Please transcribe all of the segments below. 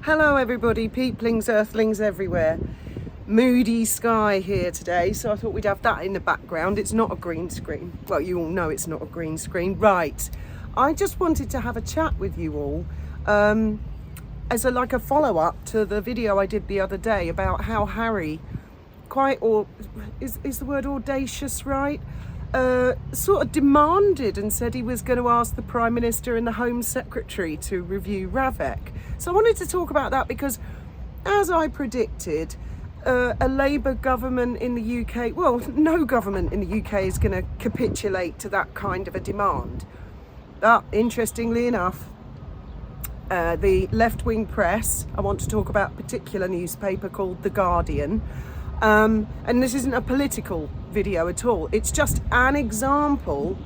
Hello everybody, peeplings, earthlings everywhere. Moody sky here today, so I thought we'd have that in the background. It's not a green screen. Well, you all know it's not a green screen. Right, I just wanted to have a chat with you all as a follow-up to the video I did the other day about how Harry, is the word audacious right? Sort of demanded and said he was going to ask the Prime Minister and the Home Secretary to review Ravec. So I wanted to talk about that because, as I predicted, a Labour government in the UK, well, no government in the UK is going to capitulate to that kind of a demand. But interestingly enough, the left-wing press, I want to talk about a particular newspaper called The Guardian, and this isn't a political video at all. It's just an example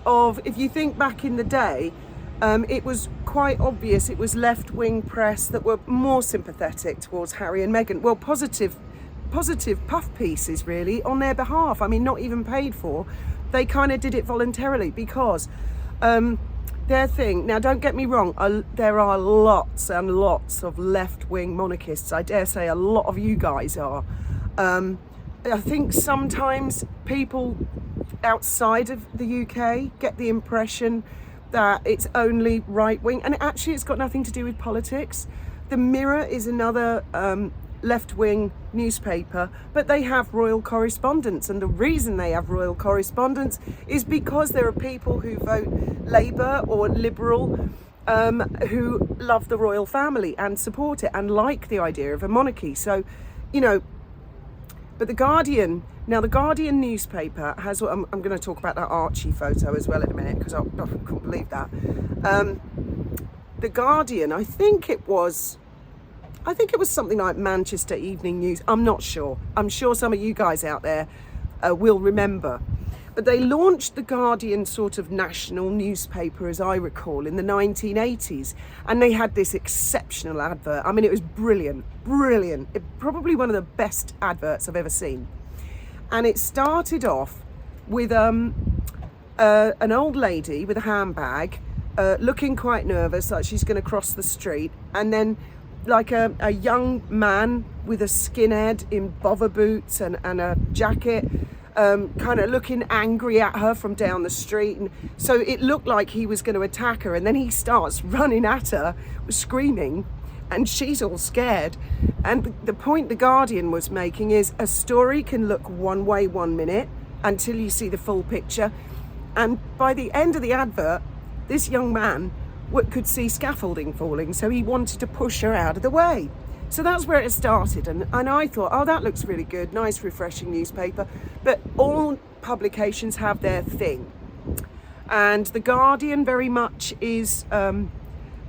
of, if you think back in the day, it was quite obvious it was left-wing press that were more sympathetic towards Harry and Meghan. Well, positive puff pieces really on their behalf. I mean, not even paid for. They kind of did it voluntarily because their thing. Now, don't get me wrong. There are lots and lots of left-wing monarchists. I dare say a lot of you guys are. I think sometimes people outside of the UK get the impression that it's only right-wing, and actually it's got nothing to do with politics. The Mirror is another left-wing newspaper, but they have royal correspondents, and the reason they have royal correspondents is because there are people who vote Labour or Liberal who love the royal family and support it and like the idea of a monarchy. So, you know, but The Guardian, now the Guardian newspaper has, I'm going to talk about that Archie photo as well in a minute because I couldn't believe that. The Guardian, I think it was something like Manchester Evening News. I'm not sure. I'm sure some of you guys out there will remember. But they launched the Guardian sort of national newspaper, as I recall, in the 1980s. And they had this exceptional advert. I mean, it was brilliant. Probably one of the best adverts I've ever seen. And it started off with an old lady with a handbag, looking quite nervous, like she's going to cross the street. And then like a young man with a skinhead in bother boots and a jacket, kind of looking angry at her from down the street. And so it looked like he was going to attack her, and then he starts running at her, screaming, and she's all scared. And the point the Guardian was making is a story can look one way 1 minute until you see the full picture, and by the end of the advert, this young man could see scaffolding falling, so he wanted to push her out of the way. So that's where it started, and I thought, oh, that looks really good, nice refreshing newspaper. But all publications have their thing, and The Guardian very much is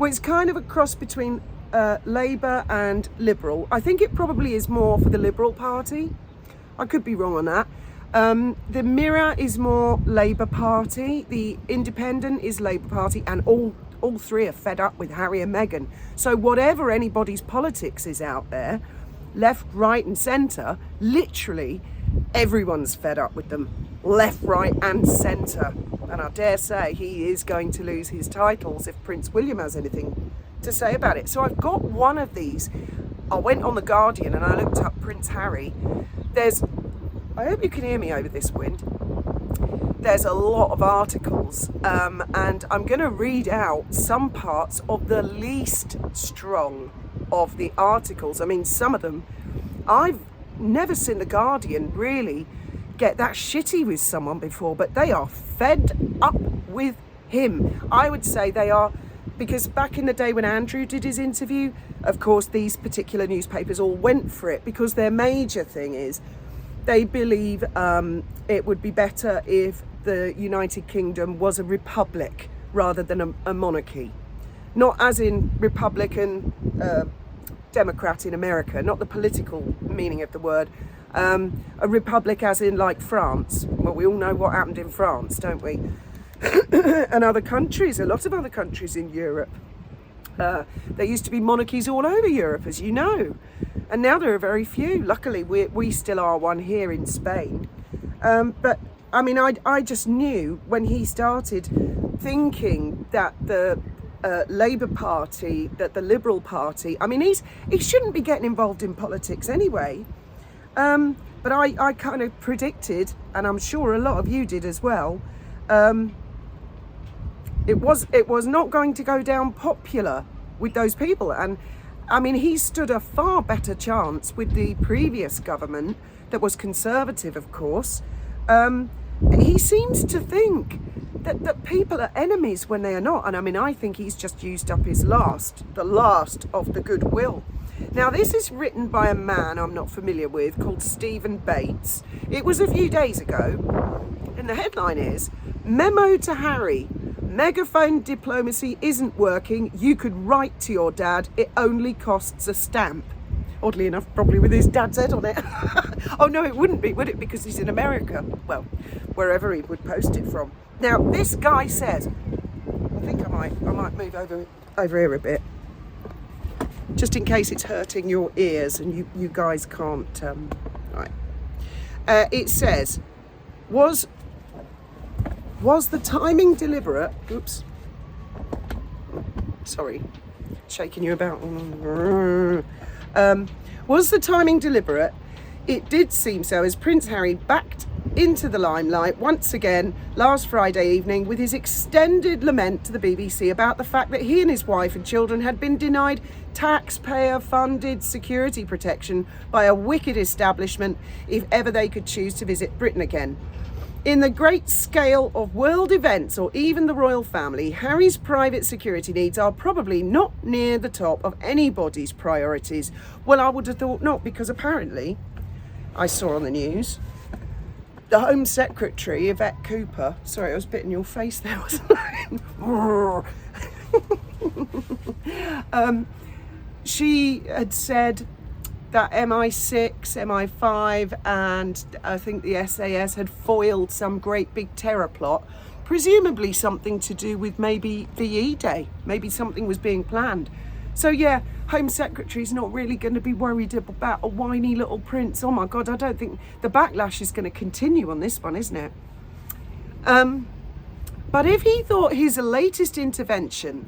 it's kind of a cross between Labour and Liberal. I think it probably is more for the Liberal Party. I could be wrong on that. The Mirror is more Labour Party, the Independent is Labour Party, and all three are fed up with Harry and Meghan. So whatever anybody's politics is out there, left, right and centre, literally everyone's fed up with them. Left, right and centre. And I dare say he is going to lose his titles if Prince William has anything to say about it. So I've got one of these. I went on The Guardian and I looked up Prince Harry. I hope you can hear me over this wind. There's a lot of articles, and I'm going to read out some parts of the least strong of the articles. I mean, some of them, I've never seen The Guardian really get that shitty with someone before, but they are fed up with him. I would say they are, because back in the day when Andrew did his interview, of course, these particular newspapers all went for it because their major thing is they believe it would be better if the United Kingdom was a republic rather than a monarchy. Not as in Republican, Democrat in America, not the political meaning of the word. A republic as in like France. Well, we all know what happened in France, don't we? And other countries, a lot of other countries in Europe. There used to be monarchies all over Europe, as you know. And now there are very few. Luckily, we still are one here in Spain. But I mean, I just knew when he started thinking that the Labour Party, that the Liberal Party. I mean, he shouldn't be getting involved in politics anyway. But I kind of predicted, and I'm sure a lot of you did as well, it was not going to go down popular with those people. And I mean, he stood a far better chance with the previous government that was Conservative, of course. He seems to think that people are enemies when they are not. And I mean, I think he's just used up the last of the goodwill. Now, this is written by a man I'm not familiar with called Stephen Bates. It was a few days ago, and the headline is, "Memo to Harry, megaphone diplomacy isn't working. You could write to your dad. It only costs a stamp." Oddly enough, probably with his dad's head on it. Oh no, it wouldn't be, would it? Because he's in America. Well, wherever he would post it from. Now, this guy says, I think I might move over here a bit, just in case it's hurting your ears and you guys can't. Right. It says, was the timing deliberate? Oops. Sorry, shaking you about. Was the timing deliberate? It did seem so, as Prince Harry backed into the limelight once again last Friday evening with his extended lament to the BBC about the fact that he and his wife and children had been denied taxpayer-funded security protection by a wicked establishment if ever they could choose to visit Britain again. In the great scale of world events, or even the royal family, Harry's private security needs are probably not near the top of anybody's priorities. Well, I would have thought not, because apparently, I saw on the news, the Home Secretary, Yvette Cooper, sorry, I was bitten your face there, wasn't I? She had said that MI6, MI5 and I think the SAS had foiled some great big terror plot, presumably something to do with maybe VE Day, maybe something was being planned. So yeah, Home Secretary's not really going to be worried about a whiny little prince. Oh my God, I don't think the backlash is going to continue on this one, isn't it? But if he thought his latest intervention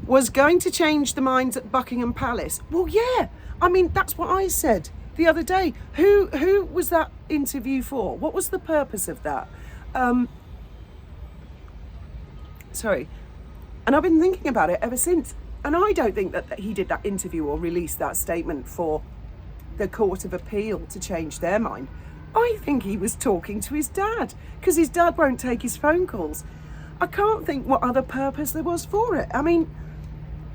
was going to change the minds at Buckingham Palace, well, yeah. I mean, that's what I said the other day. Who was that interview for? What was the purpose of that? Sorry. And I've been thinking about it ever since. And I don't think that he did that interview or released that statement for the Court of Appeal to change their mind. I think he was talking to his dad, because his dad won't take his phone calls. I can't think what other purpose there was for it. I mean,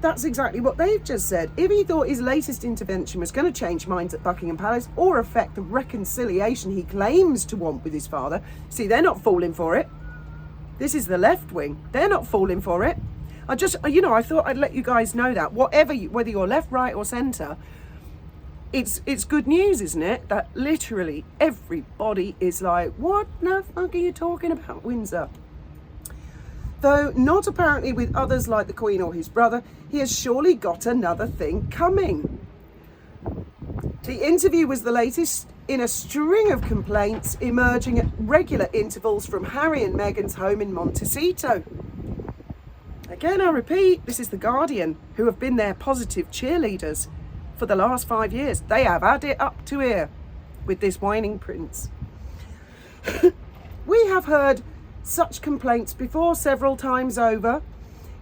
that's exactly what they've just said. If he thought his latest intervention was going to change minds at Buckingham Palace or affect the reconciliation he claims to want with his father, see, they're not falling for it. This is the left wing. They're not falling for it. I thought I'd let you guys know that. Whether you're left, right or centre, it's good news, isn't it? That literally everybody is like, what the fuck are you talking about, Windsor? Though not apparently with others like the Queen or his brother, he has surely got another thing coming. The interview was the latest in a string of complaints emerging at regular intervals from Harry and Meghan's home in Montecito. Again, I repeat, this is The Guardian, who have been their positive cheerleaders for the last 5 years. They have had it up to here with this whining prince. We have heard such complaints before several times over.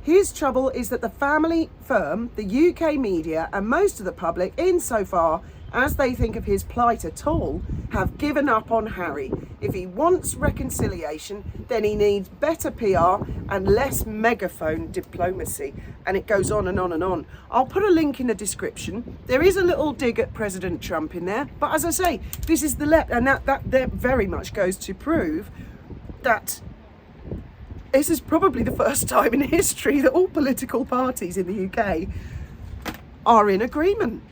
His trouble is that the family firm, the UK media and most of the public, insofar as they think of his plight at all, have given up on Harry. If he wants reconciliation, then he needs better PR and less megaphone diplomacy. And it goes on and on and on. I'll put a link in the description. There is a little dig at President Trump in there. But as I say, this is the left, and that very much goes to prove that this is probably the first time in history that all political parties in the UK are in agreement.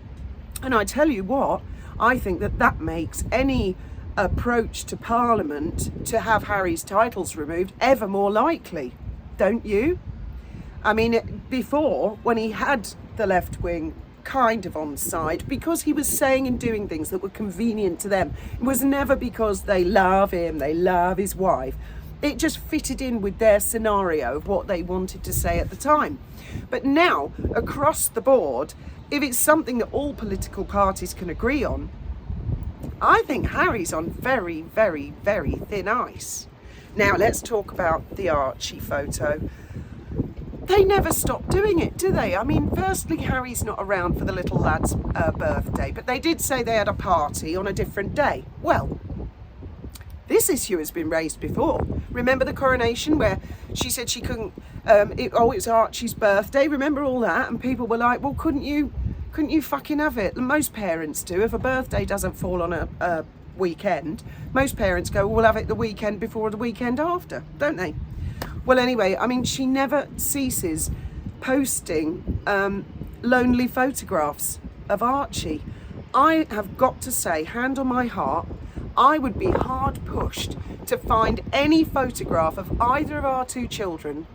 And I tell you what, I think that makes any approach to Parliament to have Harry's titles removed ever more likely, don't you? I mean, before, when he had the left wing kind of on side, because he was saying and doing things that were convenient to them, it was never because they love him, they love his wife. It just fitted in with their scenario of what they wanted to say at the time. But now, across the board, if it's something that all political parties can agree on, I think Harry's on very, very, very thin ice. Now, let's talk about the Archie photo. They never stop doing it, do they? I mean, firstly, Harry's not around for the little lad's birthday, but they did say they had a party on a different day. Well, this issue has been raised before. Remember the coronation where she said she couldn't, it was Archie's birthday, remember all that? And people were like, well, couldn't you fucking have it? Most parents do. If a birthday doesn't fall on a weekend, most parents go, well, we'll have it the weekend before or the weekend after, don't they? Well, anyway, I mean, she never ceases posting lonely photographs of Archie. I have got to say, hand on my heart, I would be hard pushed to find any photograph of either of our two children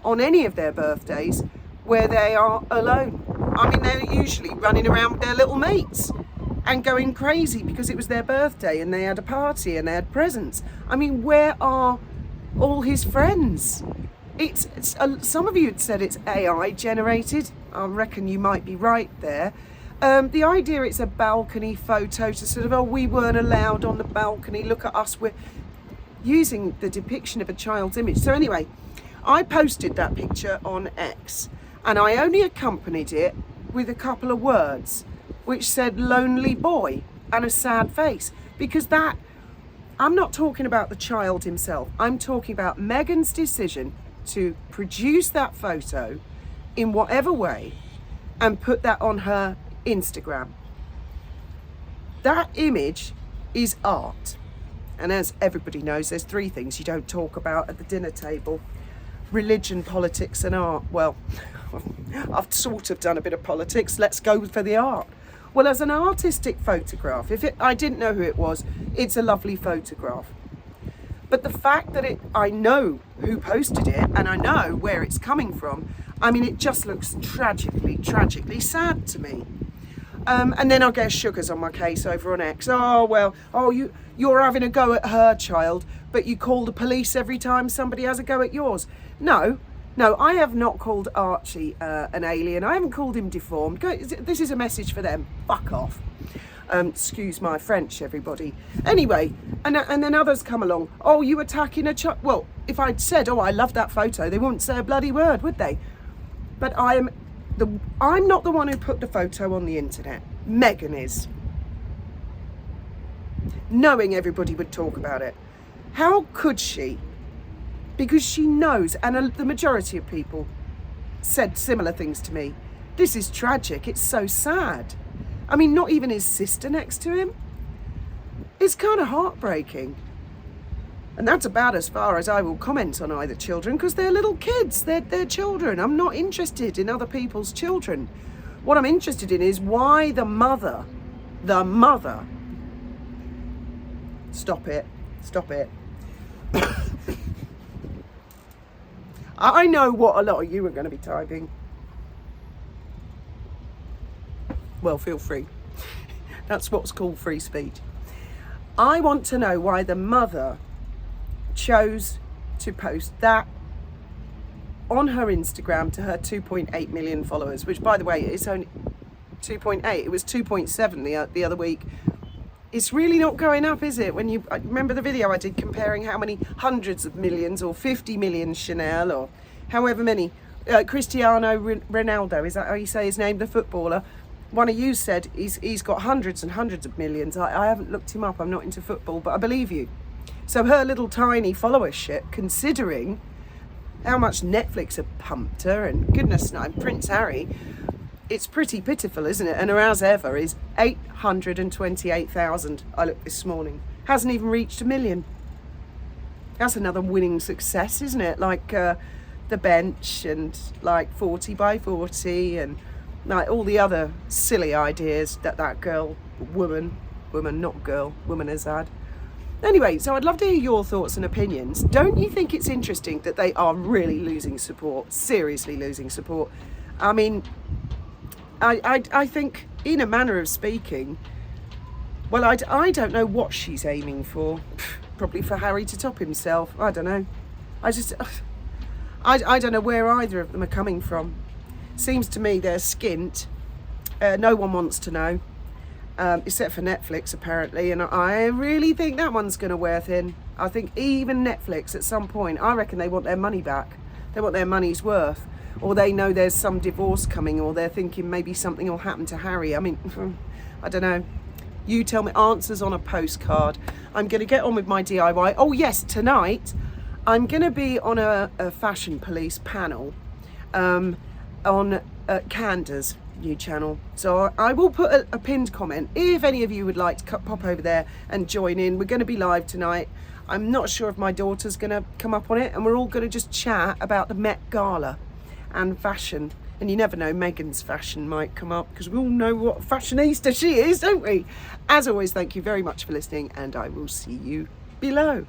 on any of their birthdays where they are alone. I mean, they're usually running around with their little mates and going crazy because it was their birthday and they had a party and they had presents. I mean, where are all his friends? It's some of you had said it's AI generated. I reckon you might be right there. The idea it's a balcony photo to sort of, oh, we weren't allowed on the balcony, look at us, we're using the depiction of a child's image. So anyway, I posted that picture on X and I only accompanied it with a couple of words which said lonely boy and a sad face, because that, I'm not talking about the child himself, I'm talking about Meghan's decision to produce that photo in whatever way and put that on her Instagram. That image is art, and as everybody knows, there's three things you don't talk about at the dinner table: religion, politics and art. Well, I've sort of done a bit of politics, let's go for the art. Well, as an artistic photograph, I didn't know who it was, it's a lovely photograph. But the fact that I know who posted it and I know where it's coming from, I mean, it just looks tragically, tragically sad to me. And then I get sugars on my case over on X. Oh, well, you're having a go at her child, but you call the police every time somebody has a go at yours. No, I have not called Archie an alien. I haven't called him deformed. This is a message for them. Fuck off. Excuse my French, everybody. Anyway, and then others come along. Oh, you attacking a child? Well, if I'd said, oh, I love that photo, they wouldn't say a bloody word, would they? But I'm not the one who put the photo on the internet. Meghan is. Knowing everybody would talk about it. How could she? Because she knows, and the majority of people said similar things to me. This is tragic, it's so sad. I mean, not even his sister next to him. It's kind of heartbreaking. And that's about as far as I will comment on either children, because they're little kids, they're children. I'm not interested in other people's children. What I'm interested in is why the mother, stop it. I know what a lot of you are going to be typing. Well, feel free. That's what's called free speech. I want to know why the mother chose to post that on her Instagram to her 2.8 million followers, which, by the way, is only 2.8. It was 2.7 the other week. It's really not going up, is it? When you remember the video I did comparing how many hundreds of millions or 50 million Chanel or however many Cristiano Ronaldo, is that how you say his name, the footballer? One of you said he's got hundreds and hundreds of millions. I haven't looked him up, I'm not into football, but I believe you. So her little tiny followership, considering how much Netflix have pumped her, and goodness knows, Prince Harry, it's pretty pitiful, isn't it? And her as ever is 828,000. I looked this morning. Hasn't even reached 1 million. That's another winning success, isn't it? Like The Bench and like 40 by 40 and like all the other silly ideas that woman has had. Anyway, so I'd love to hear your thoughts and opinions. Don't you think it's interesting that they are really losing support, seriously losing support? I mean, I think, in a manner of speaking, well, I don't know what she's aiming for. probably for Harry to top himself. I don't know. I don't know where either of them are coming from. Seems to me they're skint. No one wants to know, except for Netflix apparently, and I really think that one's going to wear thin. I think even Netflix at some point, I reckon they want their money back. They want their money's worth, or they know there's some divorce coming, or they're thinking maybe something will happen to Harry. I mean, I don't know. You tell me. Answers on a postcard. I'm going to get on with my DIY. Oh yes, tonight I'm going to be on a fashion police panel on Canda's new channel. So I will put a pinned comment if any of you would like to pop over there and join in. We're going to be live tonight. I'm not sure if my daughter's going to come up on it, and we're all going to just chat about the Met Gala and fashion. And you never know, Meghan's fashion might come up, because we all know what fashionista she is, don't we? As always, thank you very much for listening, and I will see you below.